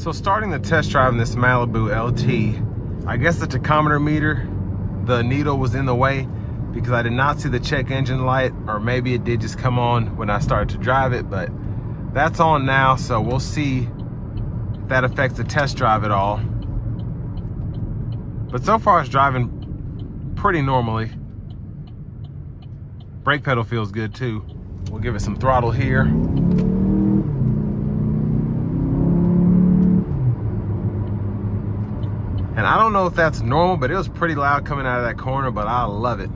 So starting the test drive in this Malibu LT, I guess the tachometer meter, the needle was in the way because I did not see the check engine light, or maybe it did just come on when I started to drive it, but that's on now, so we'll see if that affects the test drive at all. But so far it's driving pretty normally. Brake pedal feels good too. We'll give it some throttle here. And I don't know if that's normal, but it was pretty loud coming out of that corner, but I love it.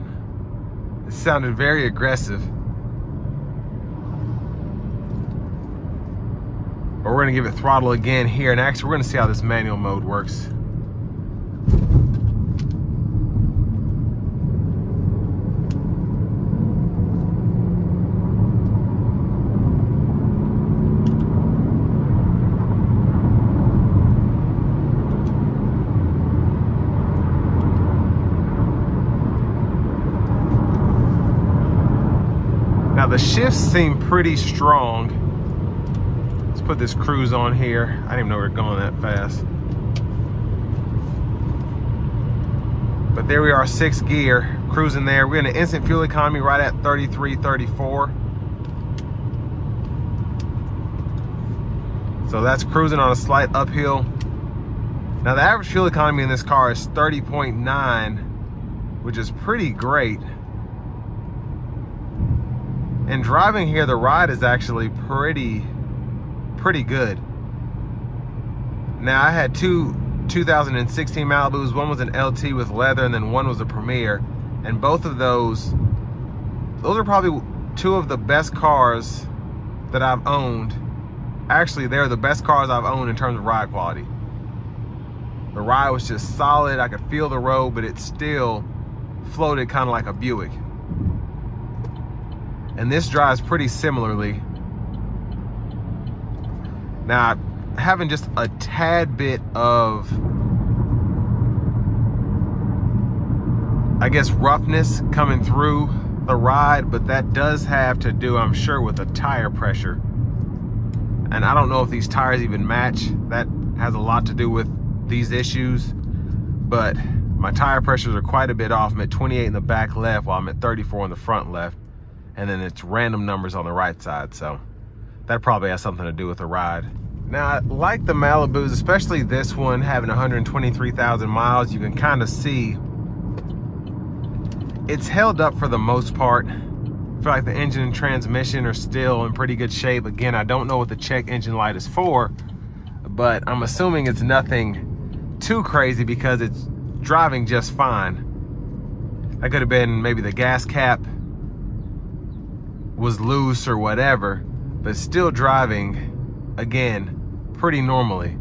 It sounded very aggressive. But we're gonna give it throttle again here, and actually we're gonna see how this manual mode works. Now the shifts seem pretty strong. Let's put this cruise on here. I didn't even know we were going that fast. But there we are, 6th gear, cruising there. We're in an instant fuel economy right at 33, 34. So that's cruising on a slight uphill. Now the average fuel economy in this car is 30.9, which is pretty great. And driving here, the ride is actually pretty good. Now I had two 2016 Malibus. One was an LT with leather, and then one was a Premier. And both of those are probably two of the best cars that I've owned. Actually, they're the best cars I've owned in terms of ride quality. The ride was just solid. I could feel the road, but it still floated kind of like a Buick. And this drives pretty similarly. Now, having just a tad bit of, I guess, roughness coming through the ride, but that does have to do, I'm sure, with the tire pressure. And I don't know if these tires even match. That has a lot to do with these issues, but my tire pressures are quite a bit off. I'm at 28 in the back left while I'm at 34 in the front left. And then it's random numbers on the right side, so that probably has something to do with the ride. Now, like the Malibus, especially this one having 123,000 miles, you can kind of see it's held up for the most part. I feel like the engine and transmission are still in pretty good shape. Again, I don't know what the check engine light is for, but I'm assuming it's nothing too crazy because it's driving just fine. That could have been maybe the gas cap was loose or whatever, but still driving, again, pretty normally.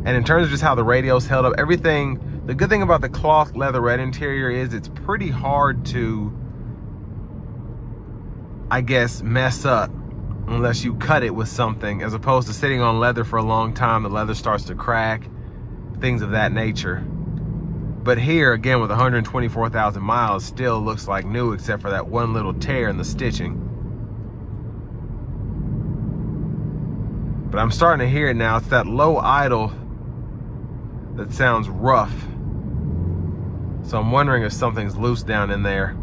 And in terms of just how the radio's held up, everything, the good thing about the cloth leather red interior is it's pretty hard to, I guess, mess up unless you cut it with something, as opposed to sitting on leather for a long time, the leather starts to crack, things of that nature. But here, again, with 124,000 miles, still looks like new, except for that one little tear in the stitching. But I'm starting to hear it now. It's that low idle that sounds rough. So I'm wondering if something's loose down in there,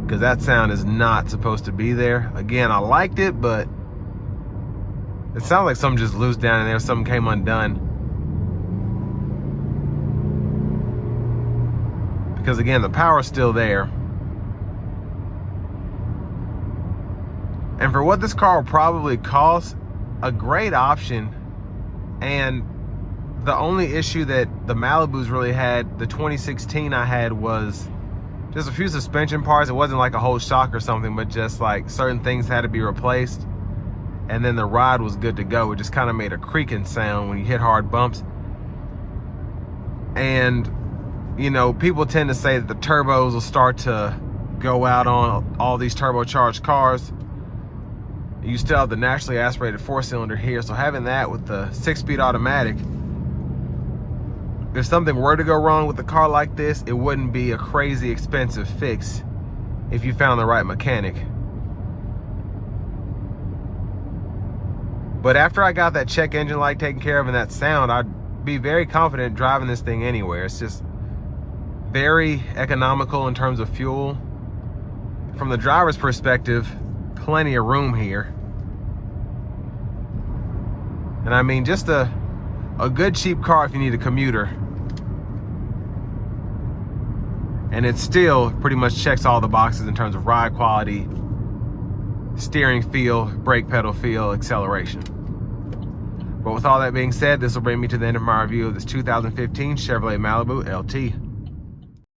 because that sound is not supposed to be there. Again, I liked it, but it sounds like something just loose down in there. Something came undone. Because again, the power's still there. And for what this car will probably cost, a great option. And the only issue that the Malibus really had, the 2016 I had, was just a few suspension parts. It wasn't like a whole shock or something, but just like certain things had to be replaced. And then the ride was good to go. It just kind of made a creaking sound when you hit hard bumps. And you know, people tend to say that the turbos will start to go out on all these turbocharged cars. You still have the naturally aspirated 4-cylinder here, so having that with the 6-speed automatic if something were to go wrong with a car like this, it wouldn't be a crazy expensive fix if you found the right mechanic. But after I got that check engine light taken care of and that sound, I'd be very confident driving this thing anywhere. It's just very economical in terms of fuel. From the driver's perspective, plenty of room here. And I mean, just a good cheap car if you need a commuter. And it still pretty much checks all the boxes in terms of ride quality, steering feel, brake pedal feel, acceleration. But with all that being said, this will bring me to the end of my review of this 2015 Chevrolet Malibu LT.